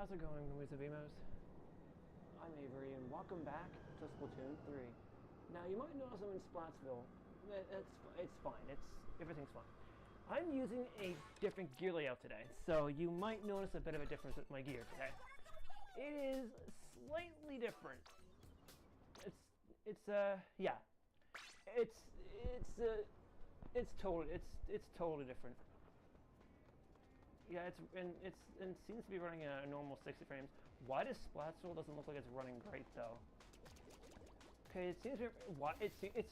how's it going, Boys of Emos? I'm Avery, and welcome back to Splatoon 3. Now, you might notice I'm in Splatsville. It's fine. Everything's fine. I'm using a different gear layout today, so you might notice a bit of a difference with my gear today. It is slightly different. It's totally different. Yeah, it seems to be running at a normal 60 frames. Why does Splatsville doesn't look like it's running great though? Okay, it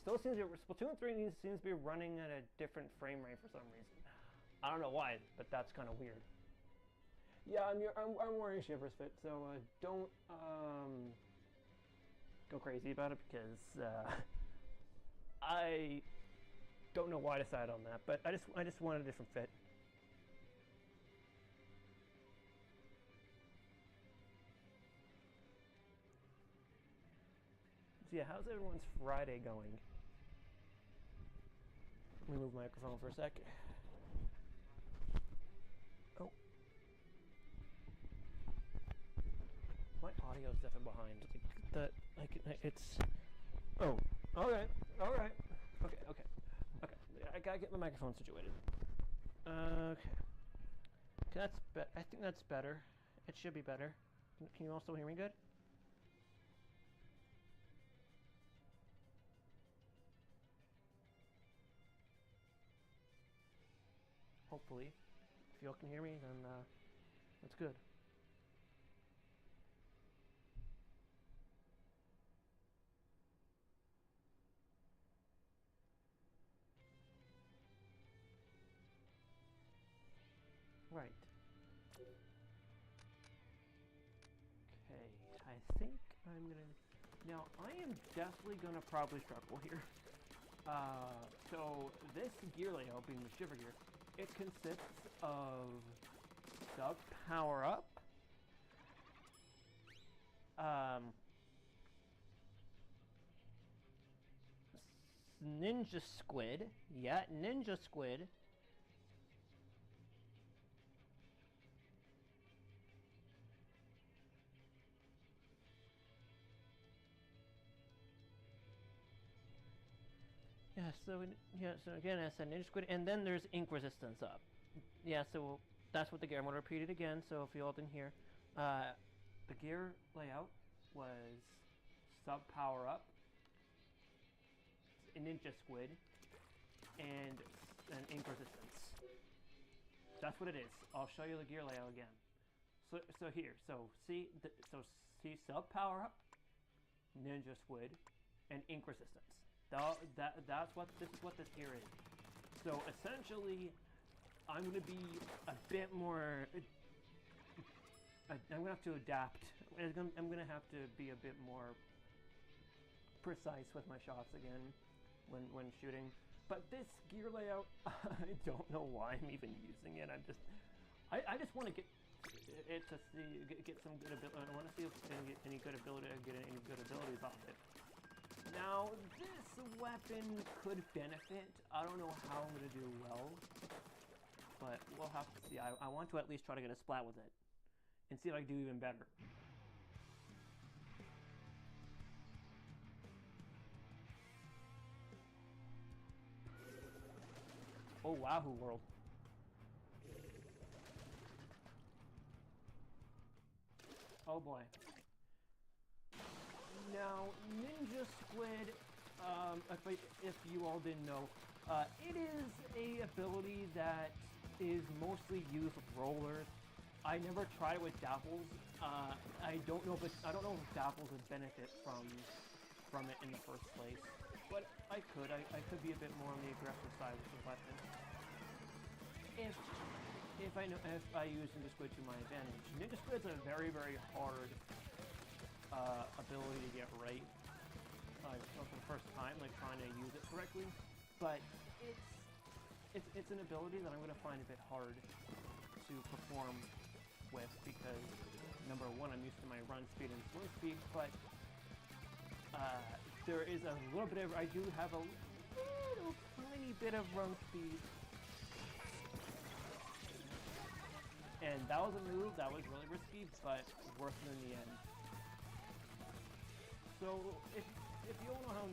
still seems to Splatoon 3 seems to be running at a different frame rate for some reason. I don't know why, but that's kind of weird. Yeah, I'm wearing Shivers Fit, so don't go crazy about it because I don't know why I decided on that, but I just wanted a different fit. So yeah, how's everyone's Friday going? Let me move my microphone for a sec. Oh. My audio's definitely behind. It's... Oh, alright. Okay. I gotta get my microphone situated. Okay. I think that's better. It should be better. Can you also hear me good? Hopefully. If y'all can hear me, then that's good. Right. Okay, I think I'm gonna... Now, I am definitely gonna probably struggle here. So this gear layout, being the Shiver gear, it consists of sub power up, ninja squid, ninja squid, so again, I said ninja squid, and then there's ink resistance up. Yeah, so that's what the gear. I'm gonna repeat it again. So if you all didn't hear, the gear layout was sub power up, a ninja squid, and an ink resistance. That's what it is. I'll show you the gear layout again. So here, see sub power up, ninja squid, and ink resistance. This is what this gear is. So essentially, I'm going to be a bit more. I'm going to have to adapt. I'm going to have to be a bit more precise with my shots again when shooting. But this gear layout, I don't know why I'm even using it. I just want to get it to get some good ability. I want to see if I can get any good abilities off it. Now, this weapon could benefit. I don't know how I'm going to do well, but we'll have to see. I want to at least try to get a splat with it and see if I can do even better. Oh, wahoo world. Oh boy. Now, Ninja Squid, if you all didn't know, it is a ability that is mostly used with rollers. I never tried it with Dapples. I don't know if Dapples would benefit from it in the first place, but I could be a bit more on the aggressive side with the weapon. If I use Ninja Squid to my advantage. Ninja Squid's a very, very hard ability to get right for the first time, like trying to use it correctly, but it's an ability that I'm going to find a bit hard to perform with because number one, I'm used to my run speed and swim speed, but there is a little bit of, I do have a little tiny bit of run speed And that was a move that was really risky, but worth it in the end. So if you all know how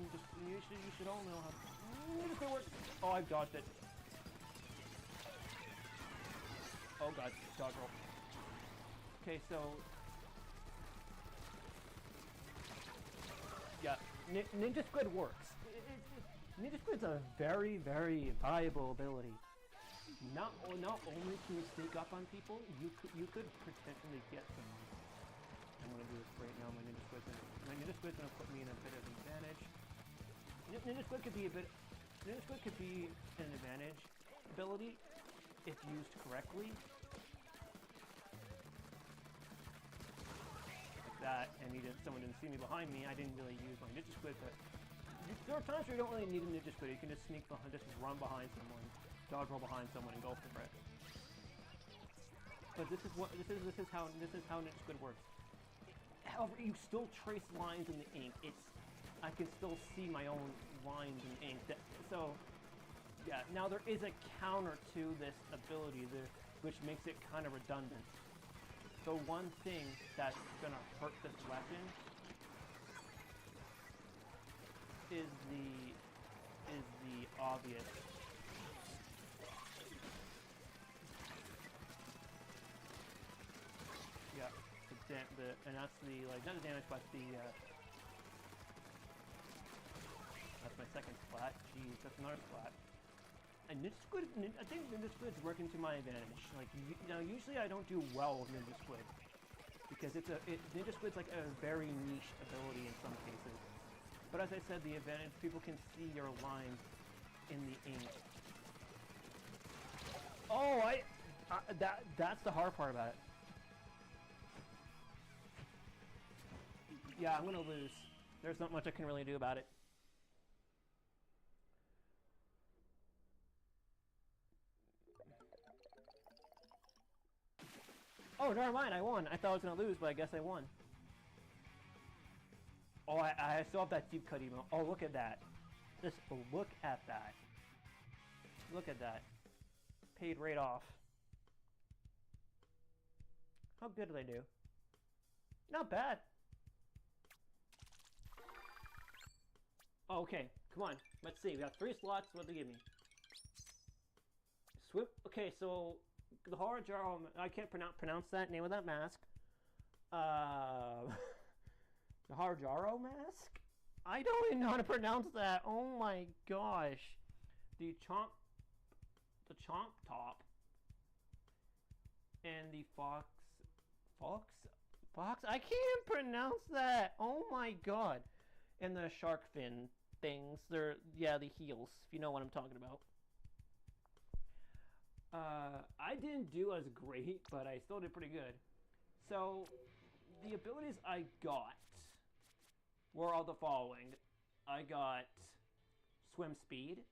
you should all know how Ninja Squid works. Oh, I've dodged it. Oh god, dodge roll. Okay, so yeah, Ninja Squid works. Ninja Squid's a very, very viable ability. Not only can you sneak up on people, you could potentially get someone. I'm gonna do this right now. My Ninja Squid's gonna put me in a bit of an advantage. Ninja Squid could be an advantage ability if used correctly. Like that, and someone didn't see me behind me. I didn't really use my Ninja Squid, but there are times where you don't really need a Ninja Squid. You can just sneak behind, just run behind someone, dodge roll behind someone, and go for it. But this is how Ninja Squid works. However, you still trace lines in the ink. I can still see my own lines in ink. So, yeah. Now there is a counter to this ability, which makes it kind of redundant. The one thing that's gonna hurt this weapon is the obvious. Yeah, and that's the not the damage, but the that's my second splat. Jeez, that's another splat. And Ninja Squid, I think Ninja Squid's working to my advantage. Like now, usually I don't do well with Ninja Squid because Ninja Squid's like a very niche ability in some cases. But as I said, the advantage, people can see your lines in the ink. Oh, that's the hard part about it. Yeah, I'm gonna lose. There's not much I can really do about it. Oh, never mind, I won. I thought I was gonna lose, but I guess I won. Oh, I still have that deep cut emo. Oh, look at that. Just look at that. Look at that. Paid right off. How good did I do? Not bad. Oh, okay, come on. Let's see. We got 3 slots. What do they give me? Swim. Okay, so the horror jar. I can't pronounce that name of that mask. The Harjaro mask? I don't even know how to pronounce that. Oh my gosh. The chomp top. And the fox? I can't pronounce that. Oh my god. And the shark fin things. They're, yeah, the heels, if you know what I'm talking about. I didn't do as great, but I still did pretty good. So, the abilities I got were all the following. I got swim speed,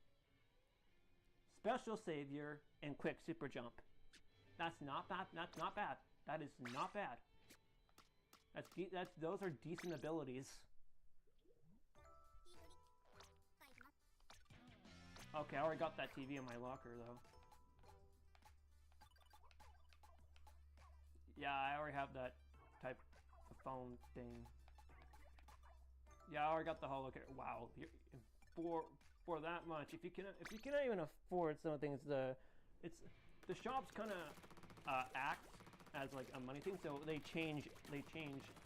special savior, and quick super jump. That's not bad. That's not bad. That is not bad. Those are decent abilities. Okay, I already got that TV in my locker though. Yeah, I already have that type of phone thing. Yeah, I already got the whole look at it. Wow, for that much, if you cannot even afford some of the things, the shops kind of act as like a money thing, so they change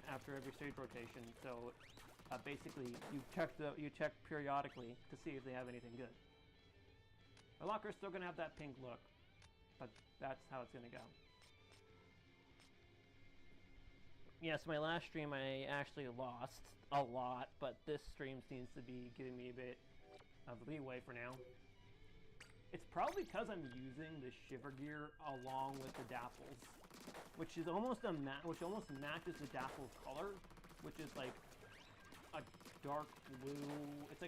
after every stage rotation. So basically, you check periodically to see if they have anything good. My locker's still gonna have that pink look, but that's how it's gonna go. Yes, my last stream I actually lost a lot, but this stream seems to be giving me a bit of leeway for now. It's probably because I'm using the Shiver Gear along with the Dapples, which is almost which almost matches the Dapples color, which is like a dark blue. It's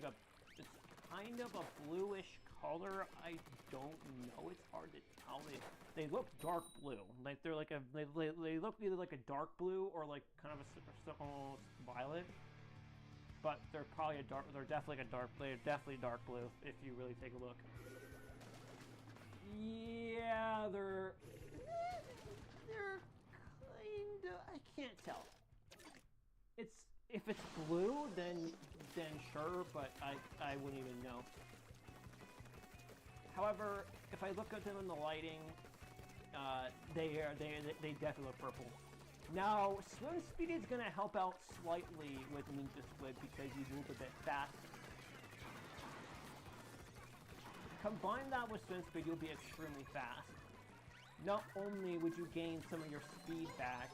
kind of a bluish color. I don't know. It's hard to tell. They look dark blue. Like they're like they look either like a dark blue or like kind of almost violet. But they're probably they're definitely dark blue if you really take a look. Yeah, tell. If it's blue, then sure, but I wouldn't even know. However, if I look at them in the lighting, they definitely look purple. Now, swim speed is gonna help out slightly with Ninja Squid because you move a bit faster. Combine that with swim speed, you'll be extremely fast. Not only would you gain some of your speed back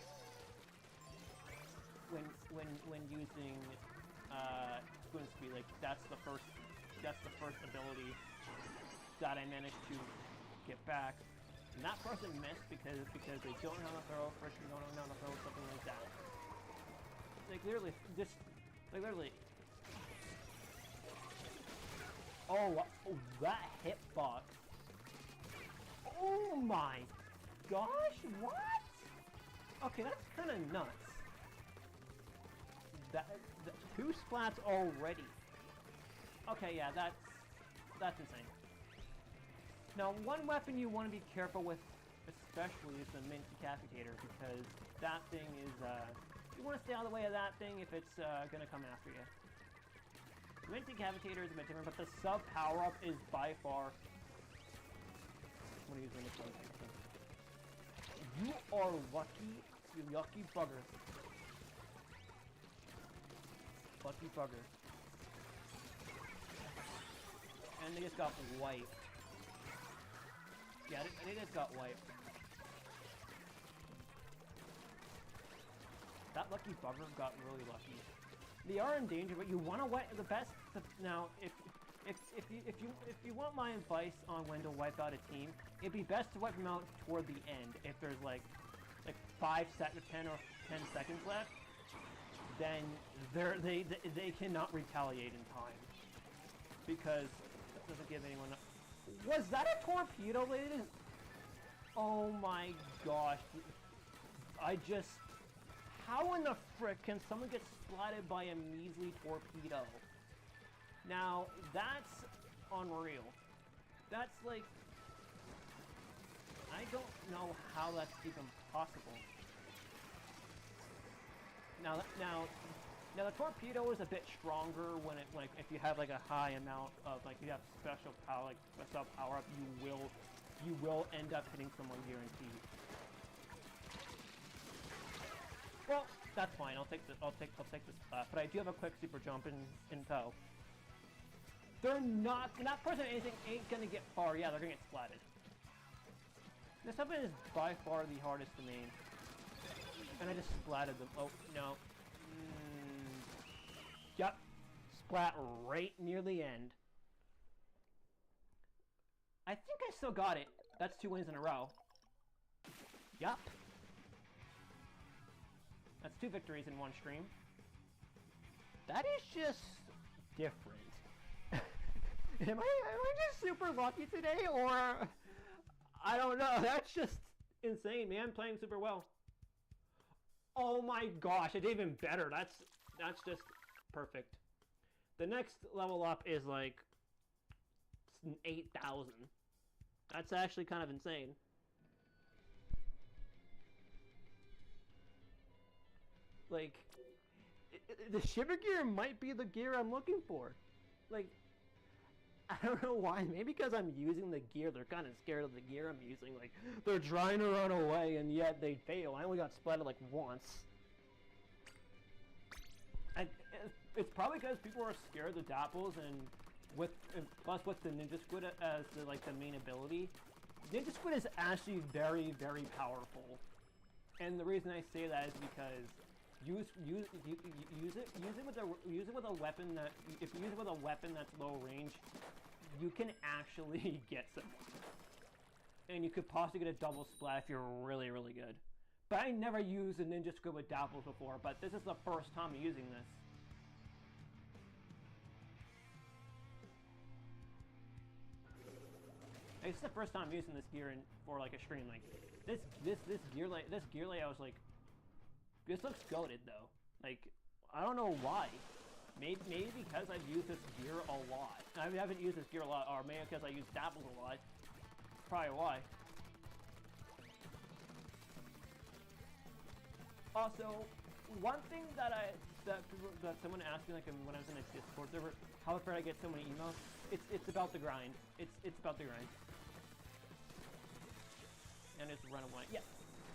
when using swim speed, like that's the first ability that I managed to get back. And that person missed because they don't know how to throw, freshman don't know how to throw, something like that. Like literally, just like literally. Oh, that hitbox. Oh my gosh, what? Okay, that's kind of nuts. That 2 splats already. Okay, yeah, that's insane. Now, one weapon you want to be careful with, especially, is the Mint Decapitator, because that thing is, you want to stay out of the way of that thing if it's gonna come after you. The Mint Decapitator is a bit different, but the sub power-up is by far. I'm gonna use this one. You are lucky, you lucky bugger. Lucky bugger. And they just got wiped. Yeah, they just got wiped. That lucky bugger got really lucky. They are in danger, but you want to wipe the best. Now, if you want my advice on when to wipe out a team, it'd be best to wipe them out toward the end. If there's like 5 seconds, 10 or 10 seconds left, then they cannot retaliate in time because it doesn't give anyone. Was that a torpedo, ladies? Oh my gosh! How in the frick can someone get splatted by a measly torpedo? Now, that's unreal. That's like... I don't know how that's even possible. Now the torpedo is a bit stronger when if you have like a high amount of you have special power, like special power up, you will end up hitting someone guaranteed. Well, that's fine. I'll take this splat, but I do have a quick super jump in tow. They're not. That person ain't gonna get far. Yeah, they're gonna get splatted. This weapon is by far the hardest to main, and I just splatted them. Oh no. Yep. Splat right near the end. I think I still got it. That's 2 wins in a row. Yup. That's 2 victories in one stream. That is just different. Am I just super lucky today, or I don't know. That's just insane, man. Playing super well. Oh my gosh, I did even better. That's just perfect. The next level up is like 8,000. That's actually kind of insane. Like, the shiver gear might be the gear I'm looking for. Like, I don't know why. Maybe because I'm using the gear. They're kind of scared of the gear I'm using. Like, they're trying to run away, and yet they fail. I only got splatted like once. It's probably because people are scared of the dapples, and plus with the Ninja Squid as the main ability, Ninja Squid is actually very, very powerful. And the reason I say that is because use it with a weapon that, if you use it with a weapon that's low range, you can actually get some. And you could possibly get a double splat if you're really, really good. But I never used a Ninja Squid with dapples before, but this is the first time using this. This is the first time using this gear for like a stream. Like this gear layout was like, this looks goated though. Like, I don't know why. Maybe because I've used this gear a lot. I haven't used this gear a lot, or maybe because I use dapples a lot. Probably why. Also, one thing that someone asked me, like, when I was in a Discord server, how afraid I get so many emails. It's about the grind. It's about the grind. And just run away. Yeah,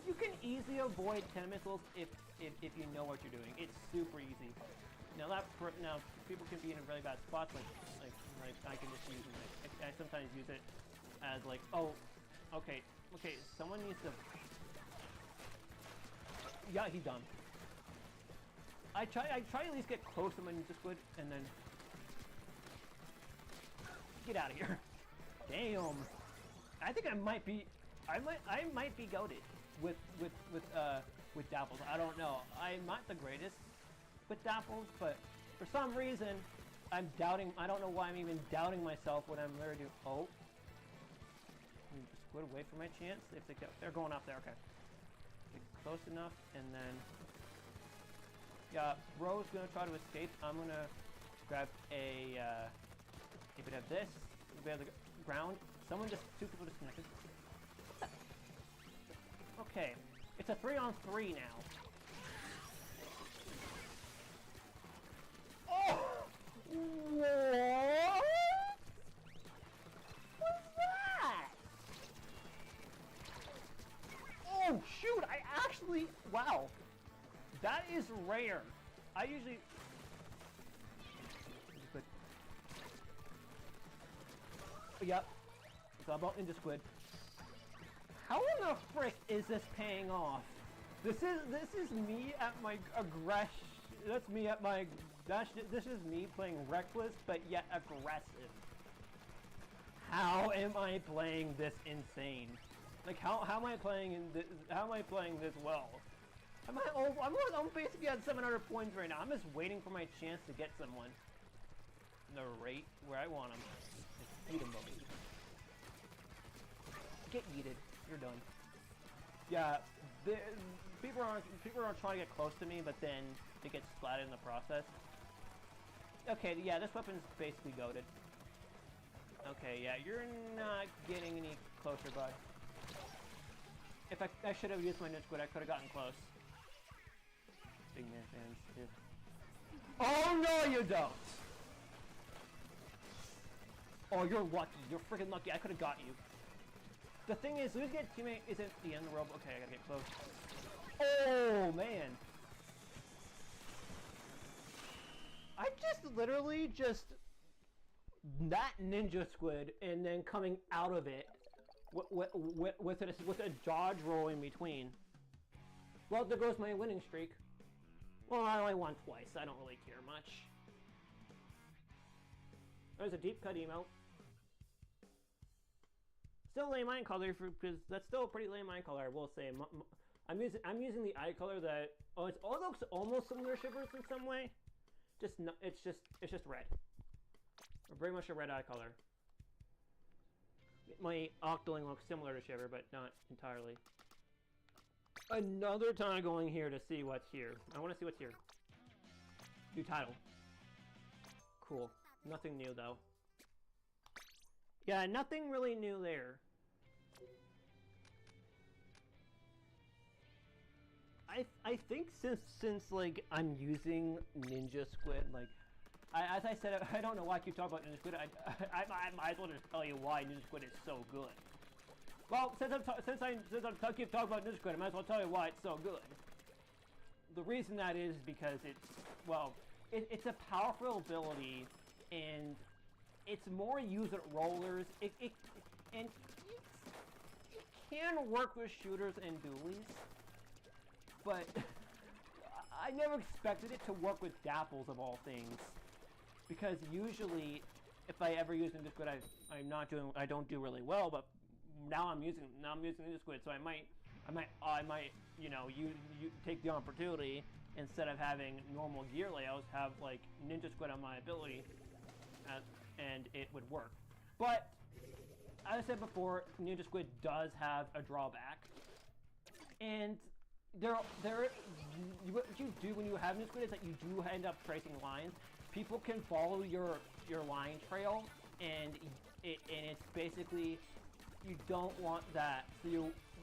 you can easily avoid 10 missiles if you know what you're doing. It's super easy. Now people can be in a really bad spot, like I can just use it. I sometimes use it as like, oh, okay, someone needs to. Yeah, he's done. I try at least get close to my ninja squid and then get out of here. Damn. I think I might be goated with Dapples. I don't know. I'm not the greatest with Dapples, but for some reason I'm doubting. I don't know why I'm even doubting myself when I'm there. Oh, squid away from my chance. If they're going up there, okay. Get close enough, and then yeah, Bro's gonna try to escape. I'm gonna grab a. If we have this, we have the ground. Two people disconnected. Okay, it's a 3-on-3 now. Oh! What? What's that? Oh shoot! I actually, wow, that is rare. I usually. Yep. It's all about Ninja Squid. How in the frick is this paying off? This is me at my aggression. That's me at my. This is me playing reckless, but yet aggressive. How am I playing this insane? Like how am I playing this? How am I playing this well? I'm basically at 700 points right now. I'm just waiting for my chance to get someone. The rate where I want them. Just eat them both. Get yeeted. You're done. Yeah, people are trying to get close to me, but then they get splatted in the process. Okay, yeah, this weapon's basically goated. Okay, yeah, you're not getting any closer, bud. If I should have used my ninja squid, I could have gotten close. Big man fans, too. Oh no, you don't! Oh, you're lucky. You're freaking lucky. I could have got you. The thing is, losing a teammate isn't the end of the world. Okay, I gotta get close. Oh, man. I just literally just... that ninja squid and then coming out of it with a dodge roll in between. Well, there goes my winning streak. Well, I only won twice. I don't really care much. There's a deep cut emote. Still lame eye color because that's still a pretty lame eye color. I will say. I'm using the eye color that it looks almost similar to Shivers in some way. It's just red. Or very much a red eye color. My Octoling looks similar to Shiver, but not entirely. Another time going here to see what's here. I want to see what's here. New title. Cool. Nothing new though. Yeah, nothing really new there. I think since like I'm using Ninja Squid, like as I said, I don't know why I keep talking about Ninja Squid. I might as well just tell you why Ninja Squid is so good. Well, since I keep talking about Ninja Squid, I might as well tell you why it's so good. The reason that is because it's a powerful ability, and it's more used at rollers. It can work with shooters and dualies, but I never expected it to work with Dapples of all things, because usually if I ever use Ninja Squid, I don't do really well. But now I'm using Ninja Squid, so I might you take the opportunity, instead of having normal gear layouts, have like Ninja Squid on my ability, and it would work. But as I said before, Ninja Squid does have a drawback, and what you do when you have Ninja Squid is that you do end up tracing lines. People can follow your line trail, and it's basically, you don't want that. So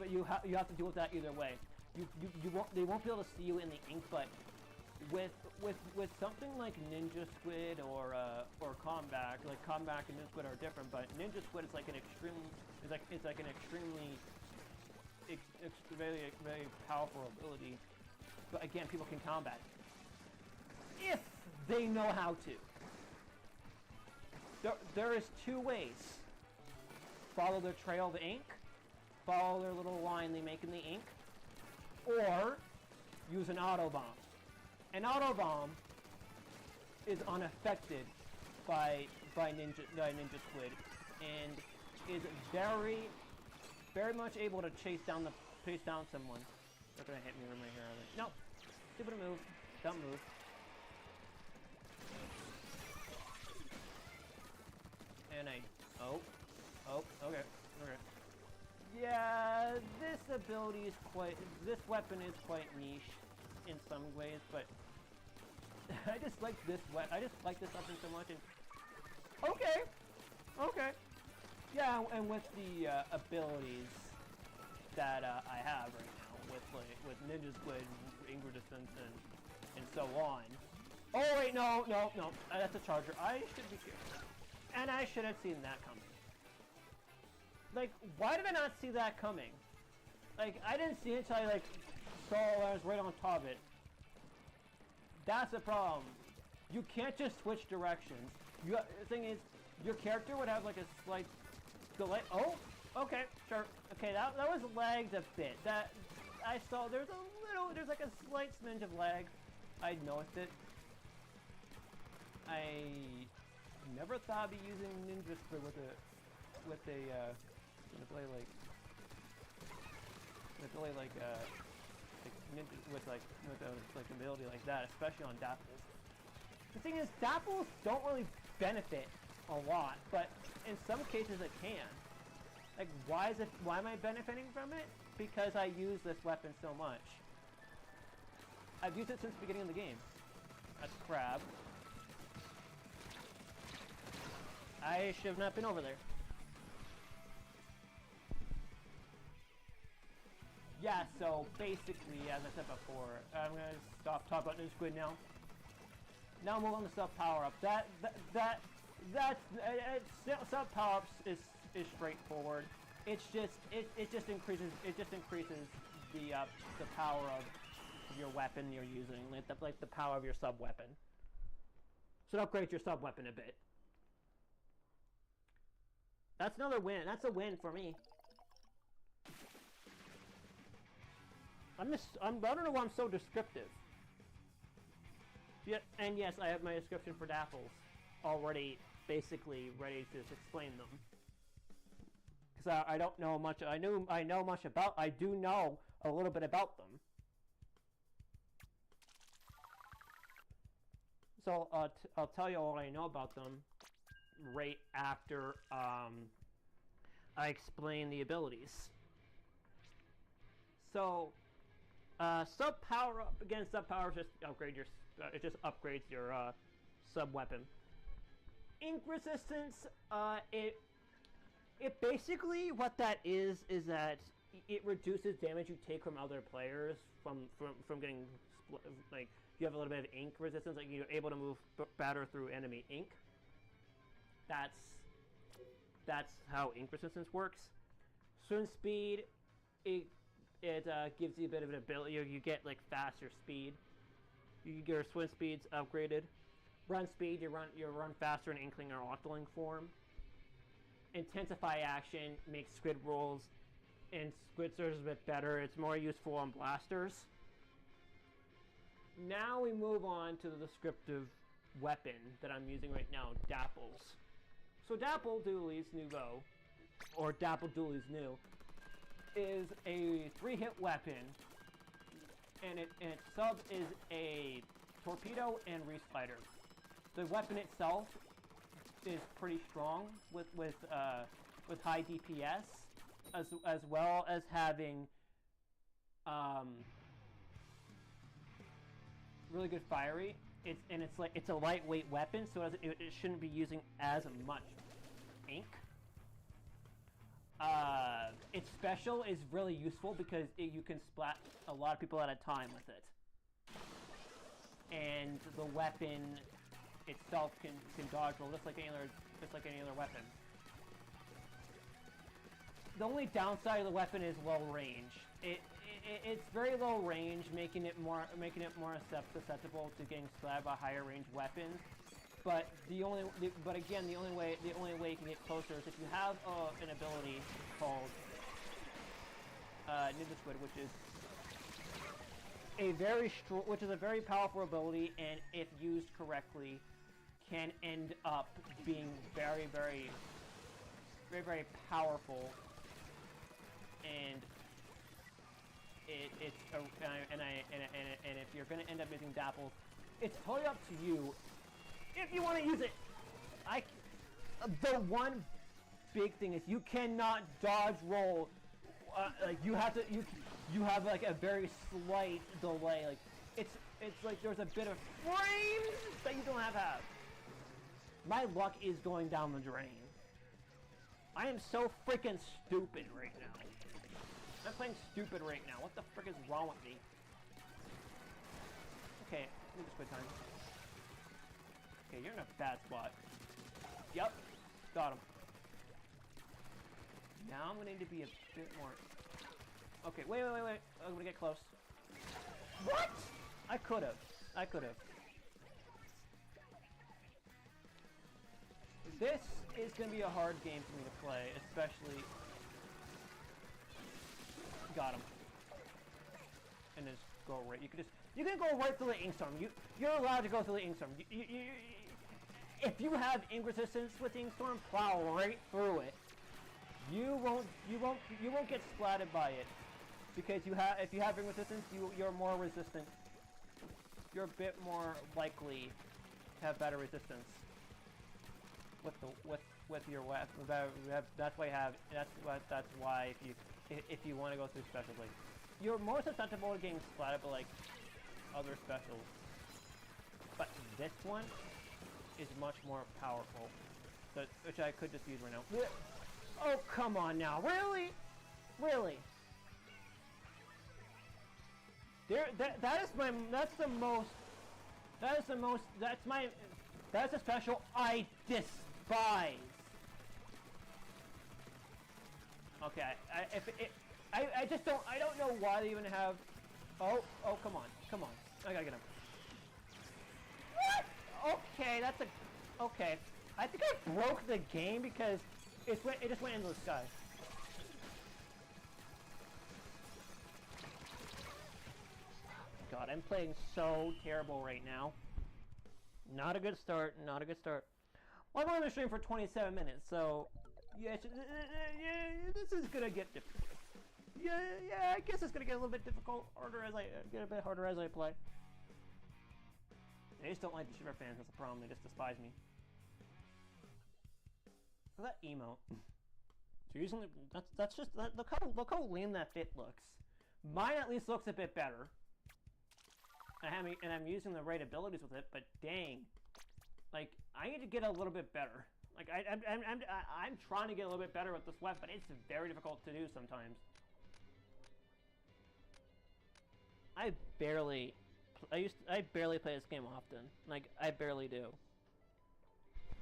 you have to deal with that either way. they won't be able to see you in the ink, but with something like Ninja Squid or Combat, like Combat and Ninja Squid are different, but Ninja Squid is like an extremely very very powerful ability. But again, people can combat if they know how to. There is two ways. Follow the trail of ink, follow their little line they make in the ink, or use an auto bomb. An auto bomb is unaffected by Ninja Squid and is very much able to chase down someone. They're gonna hit me with my hair. No, stupid move, dumb move. And okay. Yeah, this weapon is quite niche in some ways, but I just like this weapon so much. And okay, yeah, and with the abilities that I have right now, with Ninja Squid, ink resistance, and so on. Oh wait, no, that's a charger. I should be careful. And I should have seen that coming. Like, why did I not see that coming? Like, I didn't see it until I, saw I was right on top of it. That's the problem. You can't just switch directions. The thing is, your character would have, a slight delay. Oh, okay, sure. Okay, that was lagged a bit. That, I saw, there's a slight smidge of lag. I noticed it. I never thought I'd be using Ninja Squid with an ability like that, especially on Dapples. The thing is, Dapples don't really benefit a lot, but in some cases it can. Like, why am I benefiting from it? Because I use this weapon so much. I've used it since the beginning of the game. That's crab. I should have not been over there. Yeah, so basically, as I said before, I'm gonna stop talking about Ninja Squid now. Now move on to sub power-ups. Sub power-ups is straightforward. It just increases the power of your weapon you're using, like the power of your sub weapon. So it upgrades your sub weapon a bit. That's another win. That's a win for me. I don't know why I'm so descriptive. Yeah, and yes, I have my description for Dapples already basically ready to explain them. Because I don't know much. I do know a little bit about them. So I'll tell you all I know about them right after I explain the abilities. So sub power up again. Sub power just upgrade your. It just upgrades your sub weapon. Ink resistance. It basically what that is that it reduces damage you take from other players from getting like you have a little bit of ink resistance. Like you're able to move better through enemy ink. That's how ink resistance works. Swim speed, it gives you a bit of an ability. You get like faster speed. You get your swim speeds upgraded. Run speed, you run faster in Inkling or Octoling form. Intensify action makes Squid rolls and Squid Surge a bit better. It's more useful on blasters. Now we move on to the descriptive weapon that I'm using right now, Dapples. So Dapple Dooley's Nouveau, or Dapple Dooley's New, is a 3-hit weapon, and its sub is a torpedo and reslider. The weapon itself is pretty strong with high DPS, as well as having really good fire rate. It's a lightweight weapon, so it shouldn't be using as much ink. its special is really useful because you can splat a lot of people at a time with it. And the weapon itself can dodge roll just like any other weapon. The only downside of the weapon is low range. It's very low range, making it more susceptible to getting splatted by higher range weapons. But the only way you can get closer is if you have an ability called Ninja Squid, which is a very powerful ability, and if used correctly, can end up being very, very, very, very powerful. And and if you're gonna end up using Dapple, it's totally up to you if you want to use it. The one big thing is you cannot dodge roll. Like you have like a very slight delay. Like it's like there's a bit of frames that you don't have. My luck is going down the drain. I am so freaking stupid right now. I'm playing stupid right now. What the frick is wrong with me? Okay, let me just quit time. Okay, you're in a bad spot. Yep, got him. Now I'm gonna need to be a bit more... Okay, wait. I'm gonna get close. What? I could've. This is gonna be a hard game for me to play, especially... Got him. And just go right. You can go right through the Inkstorm. You're allowed to go through the Inkstorm. If you have ink resistance with Inkstorm, plow right through it. You won't get splatted by it because if you have ink resistance, you're more resistant. You're a bit more likely to have better resistance with your weapon. That's why if you want to go through specials, like you're more susceptible to getting splatted by like other specials. But this one is much more powerful, which I could just use right now. Oh, come on now, really? That's a special I despise. Okay, I don't know why they even have... Oh, come on. I gotta get him. What? Okay, okay. I think I broke the game because it just went into the sky. God, I'm playing so terrible right now. Not a good start. Well, I'm on the stream for 27 minutes, so... Yeah, this is gonna get difficult. Yeah, I guess it's gonna get a little bit difficult, get a bit harder as I play. They just don't like the Shiver fans, that's the problem, they just despise me. Look at that emote. So usually, that's just, look how lame that fit looks. Mine at least looks a bit better. And I'm using the right abilities with it, but dang. Like, I need to get a little bit better. Like, I'm trying to get a little bit better with this weapon, but it's very difficult to do sometimes. I barely play this game often. Like, I barely do.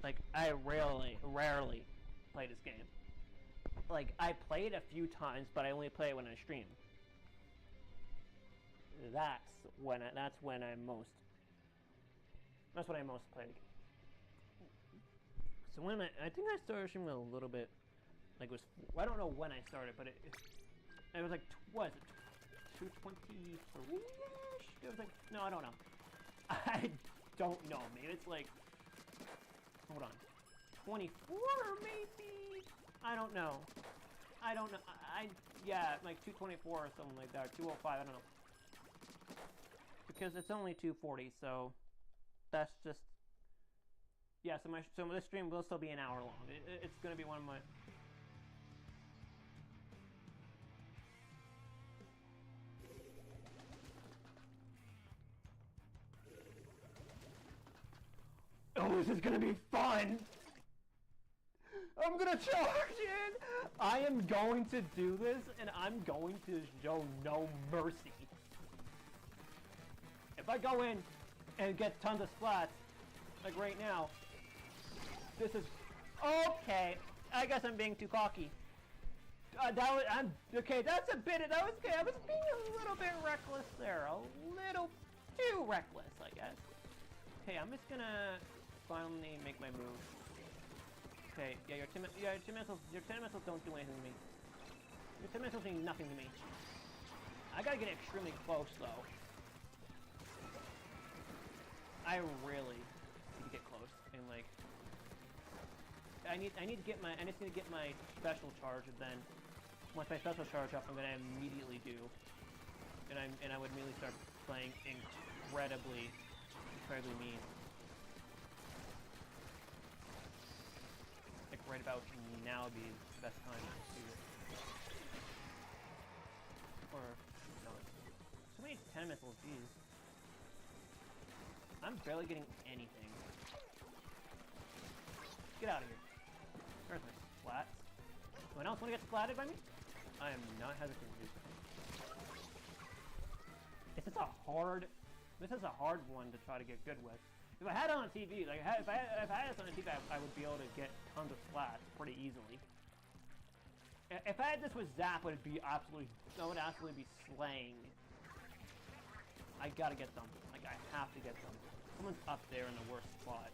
Like, I rarely play this game. Like, I play it a few times, but I only play it when I stream. That's when I most play the game. So when I think I started streaming a little bit, like I don't know when I started, but it was like, what is it, 223-ish? It was like, no, I don't know. I don't know, maybe it's like, hold on, 24 maybe? I don't know. Yeah, like 224 or something like that, or 205, I don't know. Because it's only 240, so that's just... Yeah, so this stream will still be an hour long. It's gonna be one of my... Oh, this is gonna be fun! I'm gonna charge in! I am going to do this, and I'm going to show no mercy. If I go in and get tons of splats, like right now, this is okay. I guess I'm being too cocky. Okay. That's a bit. That was okay. I was being a little bit reckless there. A little too reckless, I guess. Okay, I'm just gonna finally make my move. Okay, yeah, your 10 missiles don't do anything to me. Your 10 missiles mean nothing to me. I gotta get extremely close though. I really need to get close and like I need to get my special charge, and then once my special charge up, I'm gonna immediately do, and I would immediately start playing incredibly mean. Like right about now would be the best time to do it. Or no, so many 10 missiles, jeez. I'm barely getting anything. Get out of here. Where's my splats? Anyone else want to get splatted by me? I am not hesitant to do so. This is a hard one to try to get good with. If I had it on TV, like if I had this on TV, I would be able to get tons of splats pretty easily. If I had this with Zap, I would absolutely be slaying. I gotta get them. Like I have to get them. Someone's up there in the worst spot.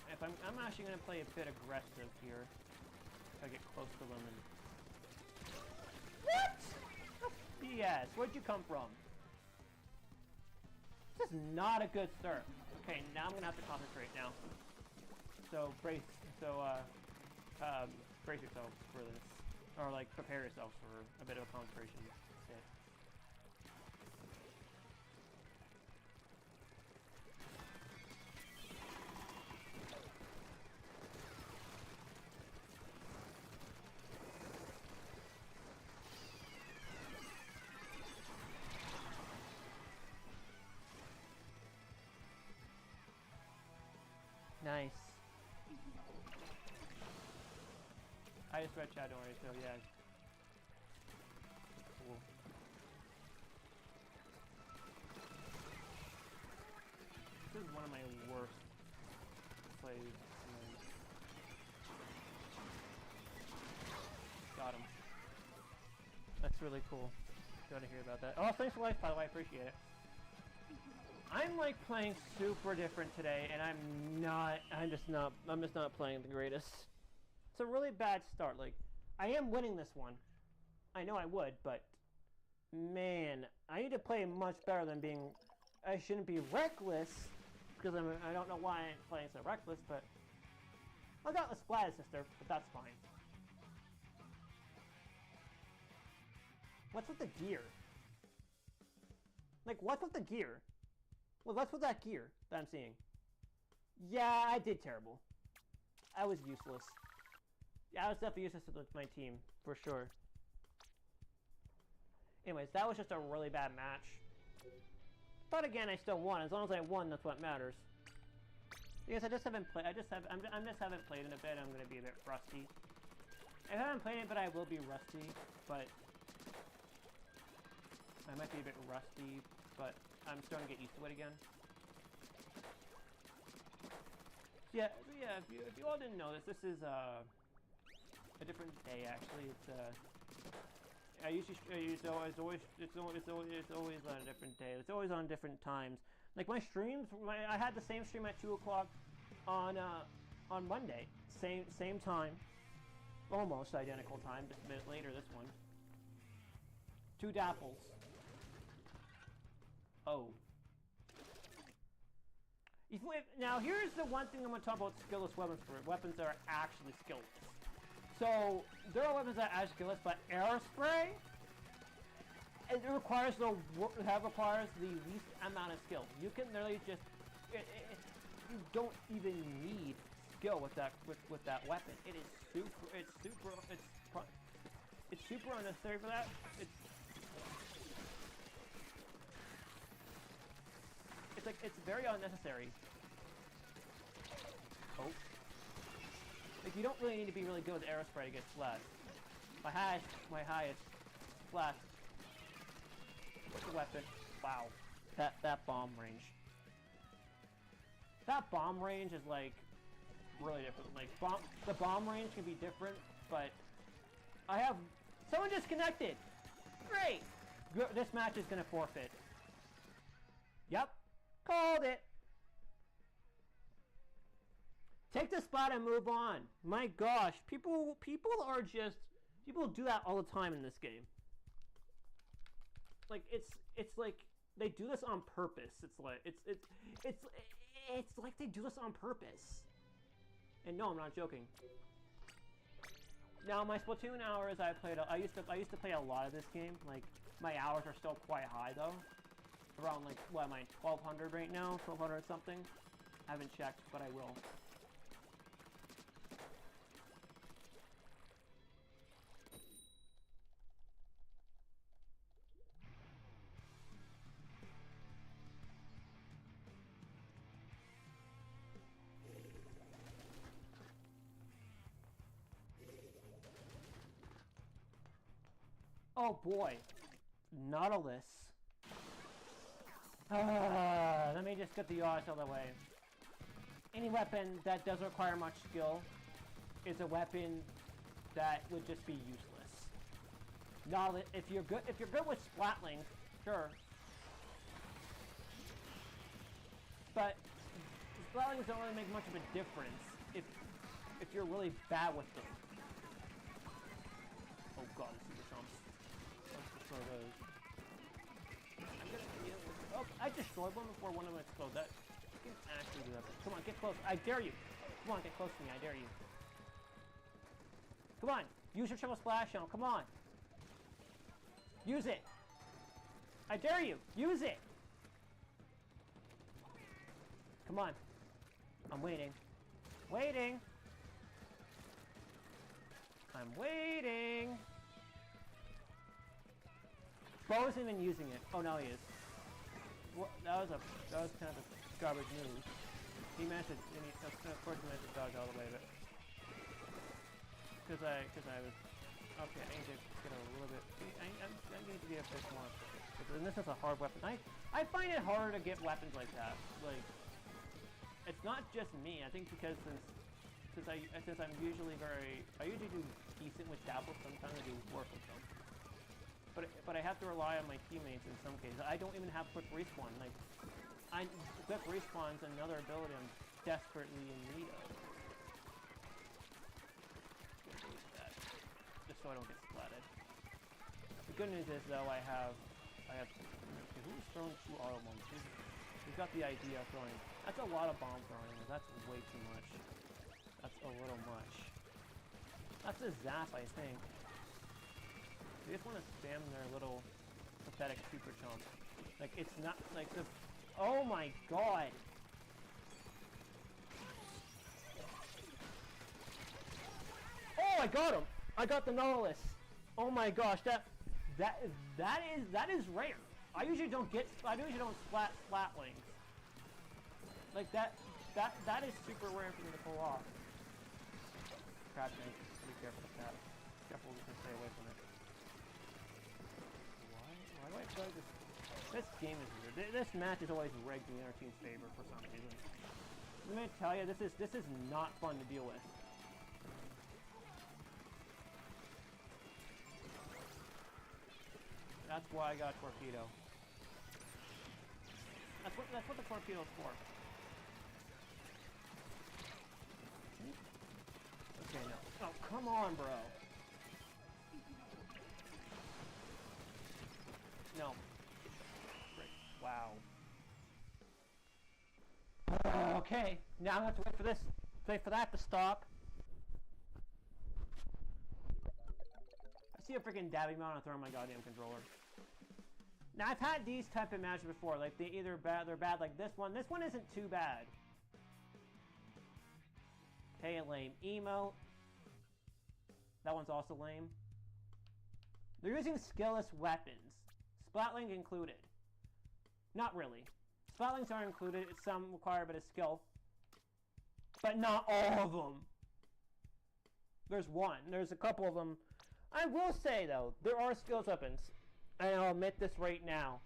If I'm actually gonna play a bit aggressive here. Gotta get close to them and. What? BS. Where'd you come from? This is not a good start. Okay, now I'm gonna have to concentrate now. So brace yourself for this, or like prepare yourself for a bit of a concentration hit. Nice. I just read chat, don't worry, so yeah. Cool. This is one of my worst plays. Got him. That's really cool. Good to hear about that. Oh, thanks for life, by the way, I appreciate it. I'm like playing super different today, and I'm just not playing the greatest. It's a really bad start. Like, I am winning this one. I know I would, but man, I need to play much better than being. I shouldn't be reckless because I don't know why I'm playing so reckless, but I got the splat sister, but that's fine. What's with the gear? Like, what's with the gear? Well, what's with that gear that I'm seeing? Yeah, I did terrible. I was useless. Yeah, I was definitely useless with my team, for sure. Anyways, that was just a really bad match. But again, I still won. As long as I won, that's what matters. Because I just haven't played. I just haven't played in a bit. I'm gonna be a bit rusty. I haven't played it, but I will be rusty. But I might be a bit rusty, but I'm starting to get used to it again. Yeah. If you all didn't know this is a different day. Actually, it's it's always on a different day. It's always on different times. Like my streams, I had the same stream at 2 o'clock on Monday. Same time, almost identical time. Just a bit later. This one. 2 dapples. Oh. Now here's the one thing I'm going to talk about skillless weapons for. Weapons that are actually skillless. So, there are weapons that are skillless, but air spray, it requires the least amount of skill. You can literally just, you don't even need skill with that weapon. It is it's super unnecessary for that. It's very unnecessary. Oh. Like, you don't really need to be really good with aerospray to get splat. My highest splat. What's the weapon? Wow. That bomb range. That bomb range is like really different. Like the bomb range can be different, but I have someone disconnected. Great. This match is gonna forfeit. Yep, called it. Take the spot and move on. My gosh, people do that all the time in this game. Like it's like they do this on purpose. It's like they do this on purpose. And no, I'm not joking. Now my Splatoon hours I used to play a lot of this game. Like my hours are still quite high though. Around like what am I 1200 right now? 1200 something? I haven't checked, but I will. Oh boy, Nautilus. Let me just get the odds out of the way. Any weapon that doesn't require much skill is a weapon that would just be useless. Nautilus, if you're good with Splatlings, sure. But Splatlings don't really make much of a difference if you're really bad with them. Oh god, this is chumps. Those. Oh, I destroyed one before one of them exploded. That can actually do that. Come on, get close. I dare you. Come on, get close to me. I dare you. Come on, use your triple splash now. Come on. Use it. I dare you. Use it. Come on. I'm waiting. Waiting. I'm waiting. Bo isn't even using it. Oh, now he is. Well, that was kind of a garbage move. He managed to, of course he managed to dodge all the way, but because I was okay. I need to get a little bit. I need to get a bit more. And this is a hard weapon. I find it harder to get weapons like that. Like, it's not just me. I think because since I'm usually I usually do decent with dabbles. Sometimes I do worse with them. But I have to rely on my teammates in some cases. I don't even have quick respawn. Like, quick respawn is another ability I'm desperately in need of. Just so I don't get splatted. The good news is though I have. Okay, who's throwing 2 auto bombs? He's got the idea of throwing. That's a lot of bomb throwing. That's way too much. That's a little much. That's a zap, I think. They just want to spam their little pathetic super chomp. Like, it's not like the. Oh my god! Oh, I got him! I got the Nautilus! Oh my gosh, that is rare. I usually don't splat Splatlings. Like that is super rare for me to pull off. Crap, man, be careful with that. Careful, we can stay away from it. Why do I play this? This game is weird. This match is always rigged in the other team's favor for some reason. Let me tell you, this is not fun to deal with. That's why I got a torpedo. That's what the torpedo's for. Okay, no. Oh, come on, bro. No. Great. Wow. Okay, now I have to wait for that to stop. I see a freaking dabby mount and throw my goddamn controller. Now I've had these type of matches before, like they're bad like this one. This one isn't too bad. Okay, lame emote. That one's also lame. They're using skillless weapons. Splatling included. Not really. Splatlings are included. Some require a bit of skill. But not all of them. There's one. There's a couple of them. I will say, though, there are skills weapons. And I'll admit this right now.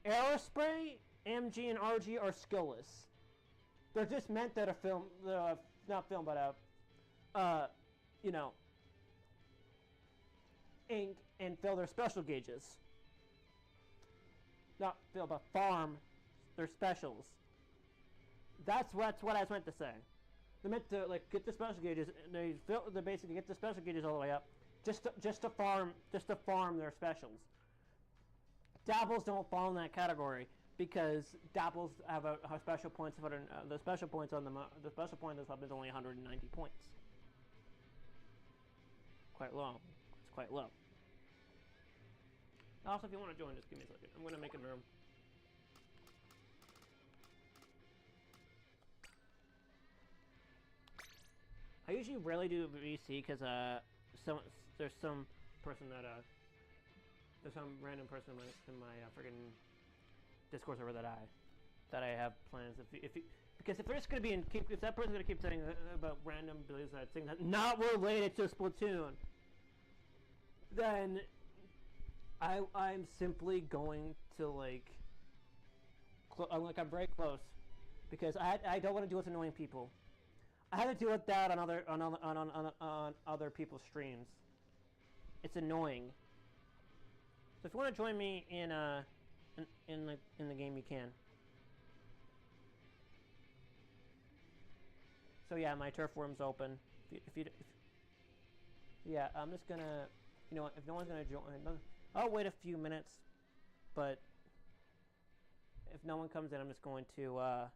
Aerospray, MG, and RG are skillless. They're just meant that a film, not film, but you know, ink and fill their special gauges. Not fill, but farm their specials. That's what I was meant to say. They're meant to like get the special gauges. They basically get the special gauges all the way up, just to farm their specials. Dabbles don't fall in that category because dabbles have special points. The special points on the special point of this hub is only 190 points. Quite low. It's quite low. Also, if you want to join, just give me a second. I'm going to make a room. I usually rarely do VC because there's some person that there's some random person in my friggin' Discord server that I have plans. Because if they're just gonna be if that person's gonna keep saying about random beliefs that things that not related to Splatoon, then I'm simply going to I'm very close because I don't want to deal with annoying people. I have to deal with that on other people's streams. It's annoying. So if you want to join me in the game, you can. So yeah, my turf room's open. Yeah, I'm just gonna, you know, if no one's gonna join, I'll wait a few minutes. But if no one comes in, I'm just going to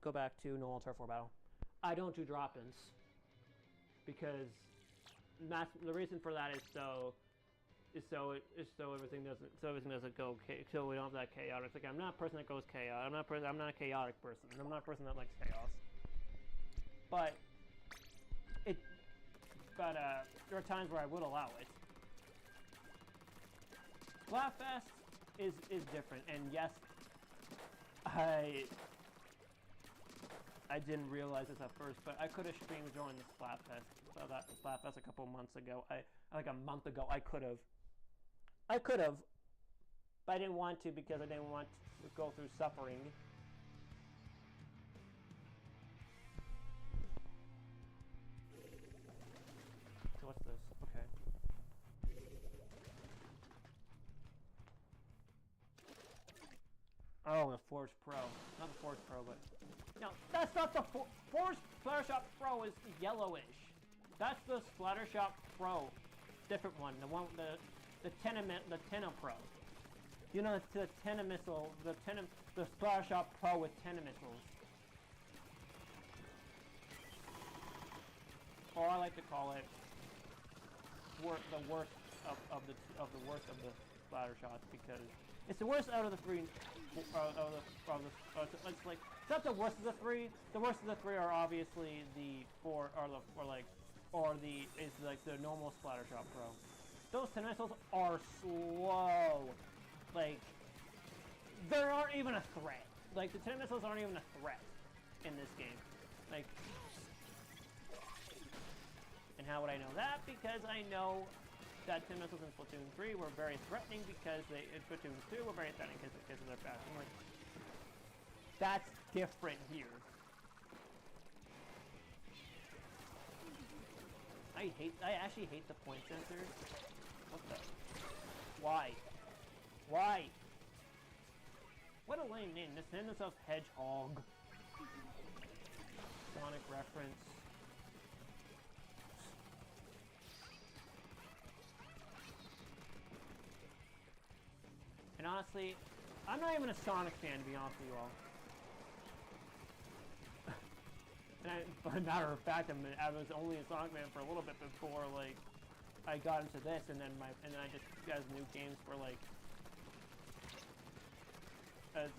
go back to normal turf war battle. I don't do drop-ins because the reason for that is so everything doesn't go so we don't have that chaotic. Like I'm not a person that goes chaos. I'm not a chaotic person. I'm not a person that likes chaos. But there are times where I would allow it. Splatfest is different, and yes, I didn't realize this at first, but I could have streamed during the Splatfest. So that Splatfest a couple months ago. Like a month ago, I could have, but I didn't want to because I didn't want to go through suffering. So what's this? Okay. Oh, the Forge Pro. Not the Forge Pro, but no, that's not the Forge Splattershot Pro is yellowish. That's the Splattershot Pro, different one. The one the Tenna Pro. You know the Tenna missile, the Splattershot Pro with Tenna missiles. Or I like to call it the worst of the worst of the splatter shots because it's the worst out of the three. It's like it's not the worst of the three. The worst of the three are obviously the four the normal splatter shot pro. Those 10 missiles are slow. Like they aren't even a threat. Like the 10 missiles aren't even a threat in this game. Like, and how would I know that? Because I know that 10 missiles in Splatoon 3 were very threatening because in Splatoon 2 were very threatening because of their fast. I'm like, that's different here. I actually hate the point sensors. What the? Why? Why? What a lame name. This name themselves Hedgehog. Sonic reference. And honestly, I'm not even a Sonic fan, to be honest with you all. And as a matter of fact, I was only a Sonic fan for a little bit before, like, I got into this, and then I just, as new games were, like, as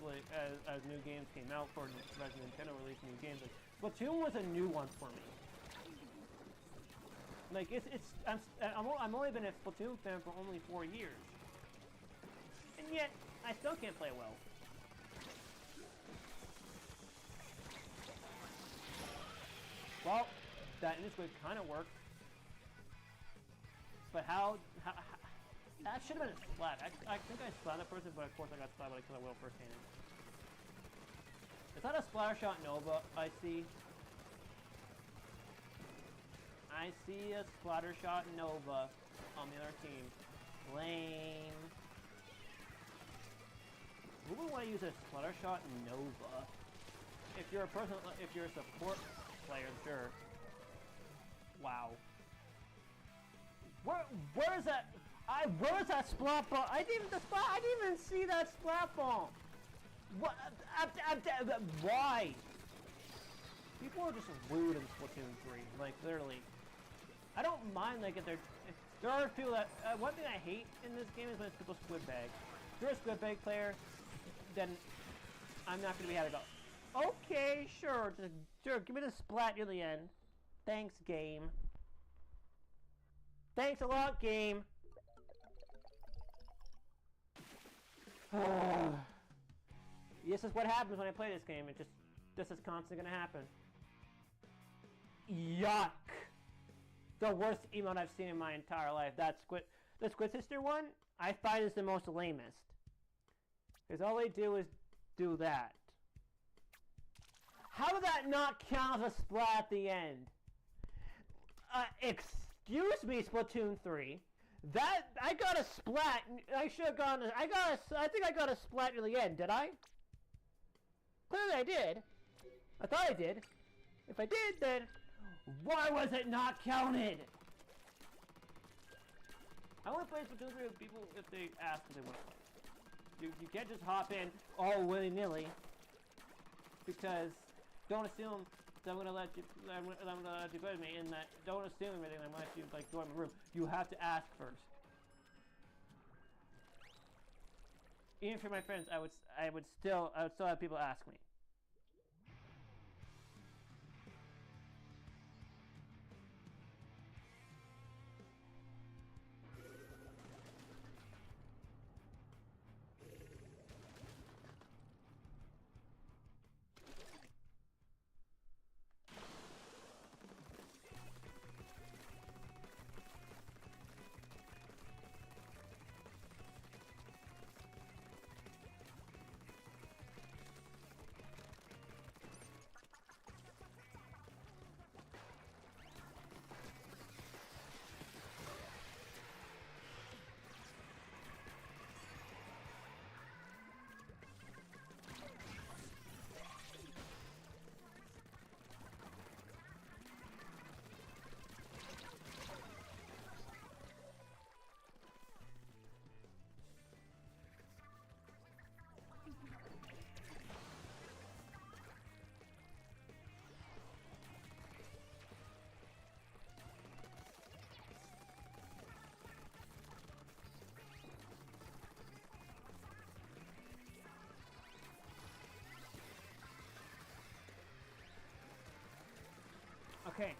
new games came out for Nintendo released new games, like, Splatoon was a new one for me. Like, I've only been a Splatoon fan for only 4 years. And yet, I still can't play well. Well, that in this way kind of worked. But how that should have been a splat. I think I splatted that person, but of course I got splatted because I will first hand. Is that a splatter shot Nova I see? I see a splatter shot Nova on the other team. Lame. Who would want to use a splatter shot Nova? If you're a person, if you're a support player, sure. Wow. Where is that? Where is that splat bomb? I didn't even see that splat bomb. What? Why? People are just rude in Splatoon 3. Like literally. I don't mind like if there are people that one thing I hate in this game is when people squid bag. If you're a squid bag player, then I'm not gonna be happy about. Okay, sure, sure. Give me the splat near the end. Thanks, game. Thanks a lot, game. This is what happens when I play this game. This is constantly gonna happen. Yuck. The worst emote I've seen in my entire life. The Squid Sister one, I find is the most lamest. Because all they do is do that. How did that not count as a splat at the end? Excuse me, Splatoon 3. That I got a splat. I should have gone. I think I got a splat near the end. Did I? Clearly, I did. I thought I did. If I did, then why was it not counted? I want to play Splatoon 3 with people if they ask if they want to play. You can't just hop in all willy-nilly because don't assume that I'm gonna let you go with me, and that don't assume everything. I'm gonna let you like go in my room. You have to ask first. Even for my friends, I would still have people ask me. Okay.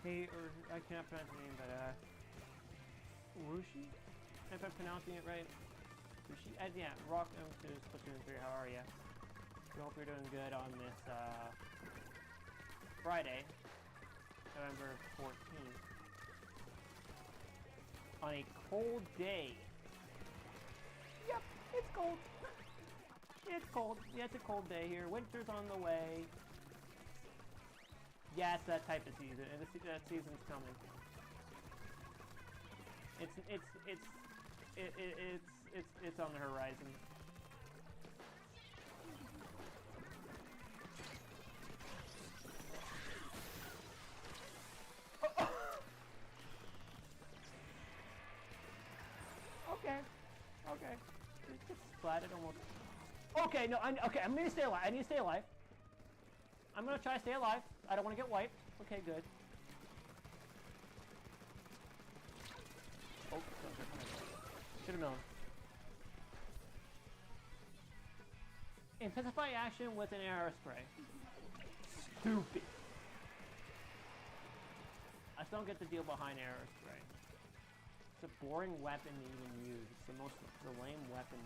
Hey, or I cannot pronounce the name, but Rushi? If I'm pronouncing it right. Rushi? Yeah, welcome to Splatoon 3. How are ya? We hope you're doing good on this Friday, November 14th. On a cold day. Yep, it's cold. It's cold. Yeah, it's a cold day here. Winter's on the way. Yeah, it's that type of season, and that season's coming. It's on the horizon. Okay. Just splatted almost. Okay, no, I'm gonna stay alive. I need to stay alive. I'm gonna try to stay alive. I don't want to get wiped. Okay, good. Oh, should have known. Intensify action with an arrow spray. Stupid. I still don't get the deal behind arrow spray. It's a boring weapon to even use. It's the lame weapon.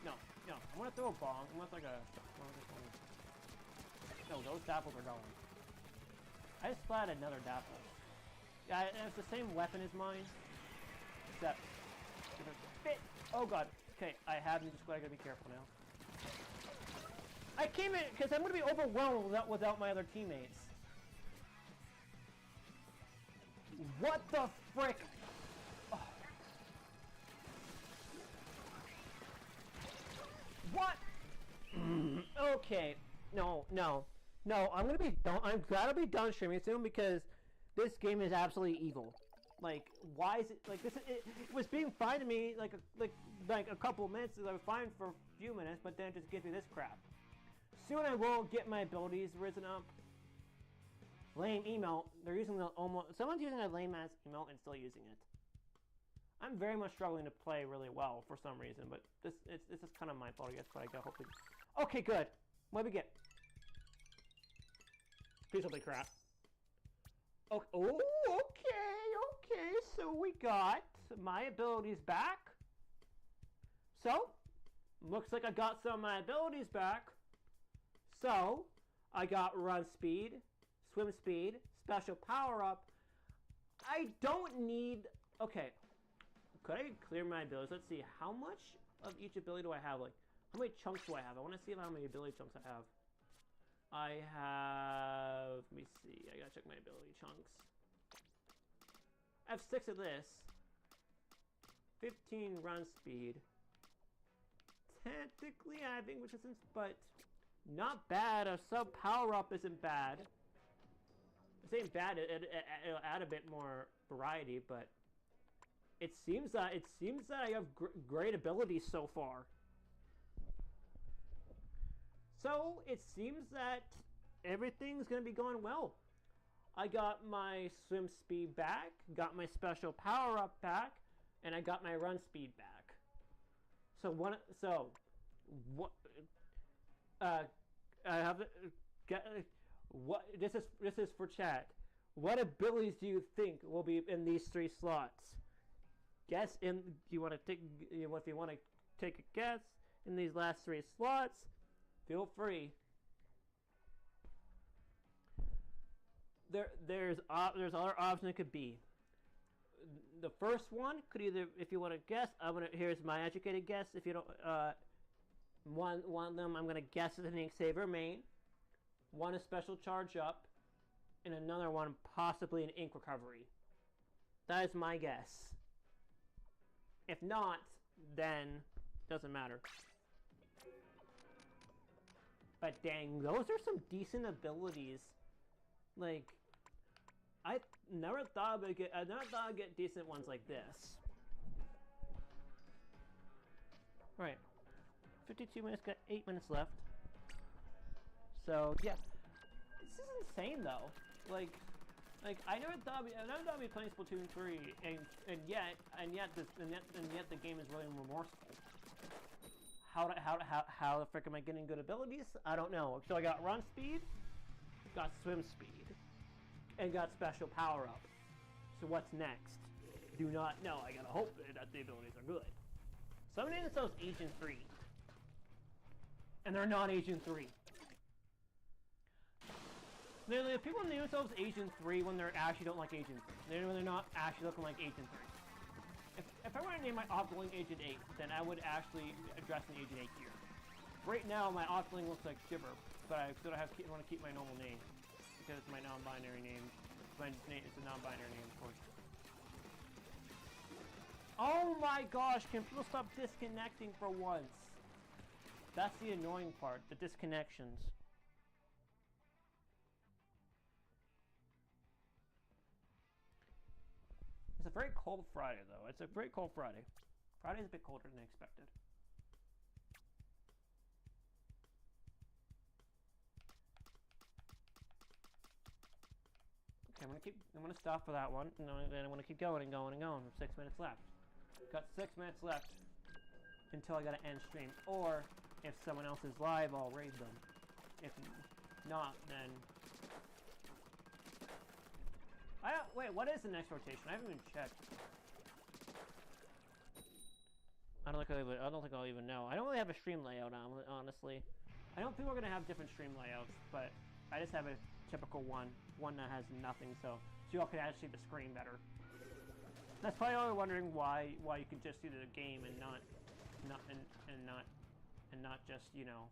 No. I want to throw a bomb. I want like a. No, those dapples are going. I just splatted another dapple. Yeah, it's the same weapon as mine. Except... Fit! Oh god. Okay, I have Ninja Squad. I gotta be careful now. I came in because I'm gonna be overwhelmed without my other teammates. What the frick? Oh. What? Okay. No. I'm gonna be done. I'm gotta be done streaming soon because this game is absolutely evil. Like, why is it like this? It was being fine to me like a couple of minutes. I was fine for a few minutes, but then it just gives me this crap. Soon I will get my abilities risen up. Lame emote. They're using the almost. Someone's using a lame ass emote and still using it. I'm very much struggling to play really well for some reason, but this is kind of my fault, I guess. But I got hopefully. Okay, good. What do we get? Please don't be crap. Oh, okay. So we got my abilities back. So looks like I got some of my abilities back. So I got run speed, swim speed, special power up. I don't need. Okay. Could I clear my abilities? Let's see. How much of each ability do I have? Like, how many chunks do I have? I want to see how many ability chunks I have. I have... Let me see. I gotta check my ability chunks. I have 6 of this. 15 run speed. Technically, I have English resistance, but not bad. A sub power-up isn't bad. This ain't bad. It'll add a bit more variety, but... It seems that I have great abilities so far. So it seems that everything's gonna be going well. I got my swim speed back, got my special power up back, and I got my run speed back. So what? I have what? This is for chat. What abilities do you think will be in these 3 slots? Guess in. Do you want to take? If you want to take a guess in these last 3 slots, feel free. There's other options it could be. The first one could either, if you want to guess, here's my educated guess. If you don't, one of them I'm gonna guess is an ink saver main. One is special charge up, and another one possibly an ink recovery. That is my guess. If not, then doesn't matter. But dang, those are some decent abilities. Like, I never thought I'd get decent ones like this. Right, 52 minutes, got 8 minutes left. So yeah, this is insane though. Like I never thought I'd be playing Splatoon 3, and yet the game is really remorseful. How the frick am I getting good abilities? I don't know. So I got run speed, got swim speed, and got special power up. So what's next? Do not know. I gotta hope that the abilities are good. Somebody that sells Agent 3, and they're not Agent 3. If people name themselves Agent 3 when they actually don't like Agent 3. When they're not actually looking like Agent 3. If I were to name my Octoling Agent 8, then I would actually address an Agent 8 here. Right now, my Octoling looks like Shiver, but I still want to keep my normal name. Because it's my non-binary name. It's a non-binary name, of course. Oh my gosh, can people stop disconnecting for once? That's the annoying part, the disconnections. It's a very cold Friday, though. It's a very cold Friday. Friday's a bit colder than expected. Okay, I'm gonna stop for that one, and then I'm gonna keep going and going and going. 6 minutes left. Got 6 minutes left until I gotta end stream. Or if someone else is live, I'll raid them. If not, then wait, what is the next rotation? I haven't even checked. I don't think I'll even know. I don't really have a stream layout on, honestly. I don't think we're gonna have different stream layouts, but I just have a typical one that has nothing, so y'all can actually see the screen better. That's probably all wondering why you can just see the game and not just, you know.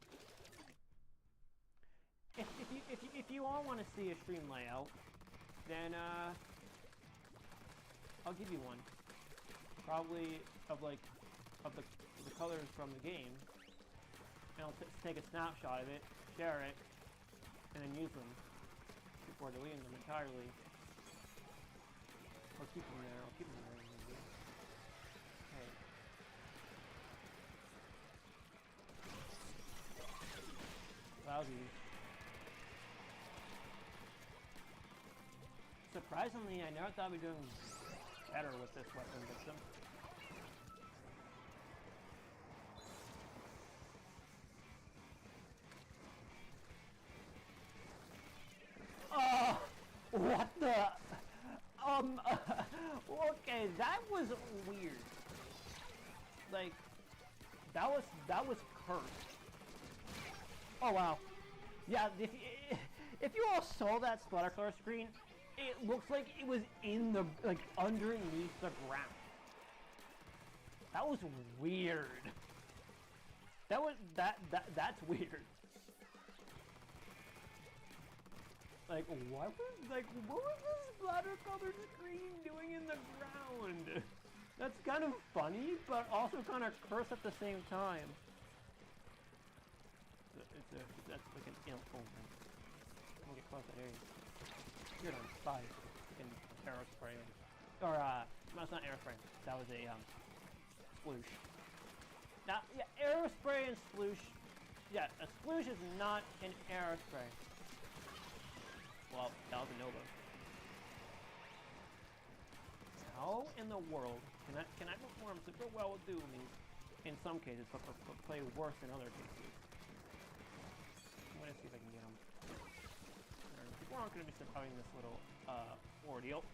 If you all want to see a stream layout, then I'll give you one. Probably of the colors from the game. And I'll take a snapshot of it, share it, and then use them before deleting them entirely. Or keep them there. I'll keep them there. Okay. Lousy. Surprisingly, I never thought we'd be doing better with this weapon system. What the? Okay, that was weird. Like, that was cursed. Oh wow. Yeah, if you all saw that splatter color screen, it looks like it was in the, like, underneath the ground. That was weird. That's weird. Like, what was the splatter colored screen doing in the ground? That's kind of funny, but also kind of cursed at the same time. That's like an imp thing. I'm gonna get close to that area. You're on fire. Fucking aerospray. Or, no, it's not aerospray. That was a, sploosh. Now, yeah, aerospray and sploosh. Yeah, a sploosh is not an aerospray. Well, that was a Nova. How in the world can I perform super well with Doomies in some cases, but play worse in other cases? I'm gonna see if I can get them. People aren't gonna be surviving this little ordeal.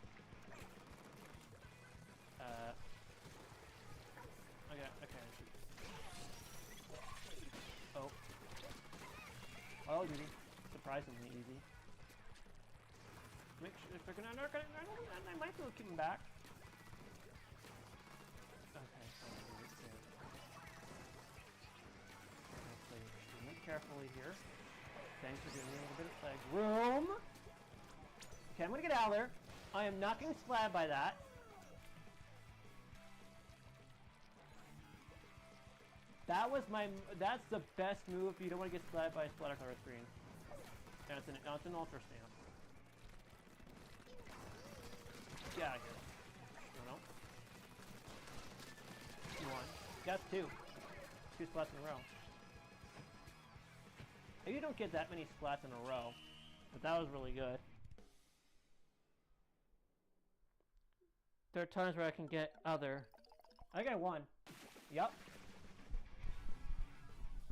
Okay. Oh. Oh, duty. Surprisingly easy. Make sure if they're gonna, I might be able to keep them back. Okay, so let's play extremely carefully here. Thanks for giving me a little bit of leg room. Okay, I'm gonna get out of there. I am not getting slabbed by that. That's the best move if you don't want to get slabbed by a splatter color screen. And it's an ultra stamp. Get out of here. No. One. That's two. Two splats in a row. Maybe you don't get that many splats in a row, but that was really good. There are times where I can get other. I got one. Yup.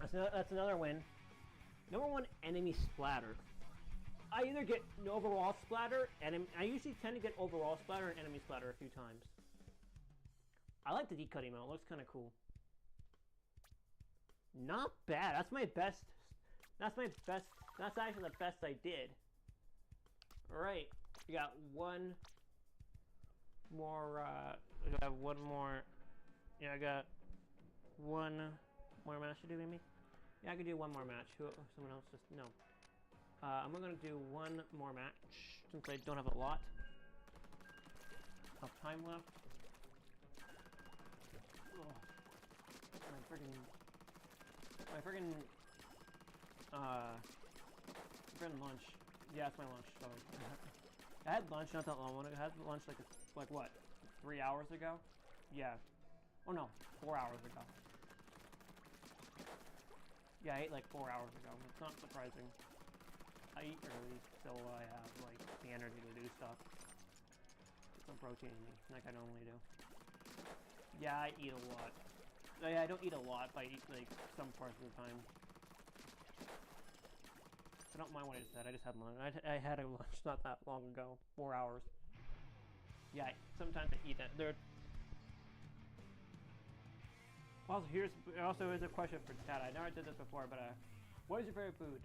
That's another win. Number one, enemy splatter. I either get an overall splatter, and I usually tend to get overall splatter and enemy splatter a few times. I like the decut emote. It looks kind of cool. Not bad. That's my best. That's actually the best I did. Alright. We got one more, we got one more. Yeah, I got one more match to do, maybe? Yeah, I could do one more match. Someone else just, no. I'm gonna do one more match, since I don't have a lot of time left. Oh, my friggin' lunch. Yeah, it's my lunch. Sorry. I had lunch not that long ago. I had lunch like what? 3 hours ago? Yeah. Oh no, 4 hours ago. Yeah, I ate like 4 hours ago. It's not surprising. I eat early, so I have like the energy to do stuff. Get some protein in me, like I normally do. Yeah, I eat a lot. Yeah, I don't eat a lot, but I eat like some parts of the time. I don't mind what I just said. I just had lunch. I had a lunch not that long ago. 4 hours. Yeah, sometimes I eat that. Also, here's a question for chat. I never did this before, but what is your favorite food?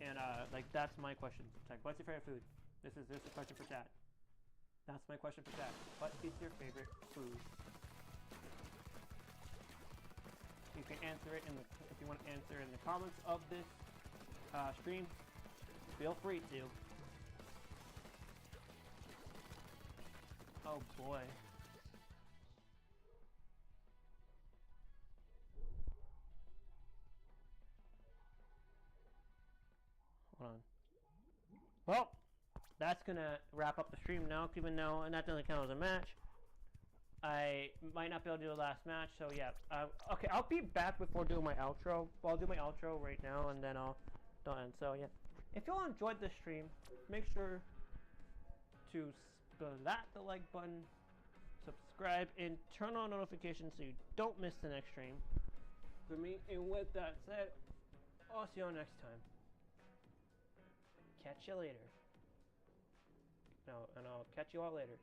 And like that's my question. Like, what's your favorite food? This is a question for chat. That's my question for chat. What is your favorite food? You can answer it if you want to answer in the comments of this stream. Feel free to. Oh boy. Hold on. Well, that's gonna wrap up the stream now, even though, and that doesn't count as a match. I might not be able to do the last match, so yeah. Okay, I'll be back before doing my outro. Well, I'll do my outro right now, and then I'll end. So yeah, if you all enjoyed this stream, make sure to splat the like button, subscribe, and turn on notifications so you don't miss the next stream. For me, and with that said, I'll see you all next time. Catch you later. No, and I'll catch you all later.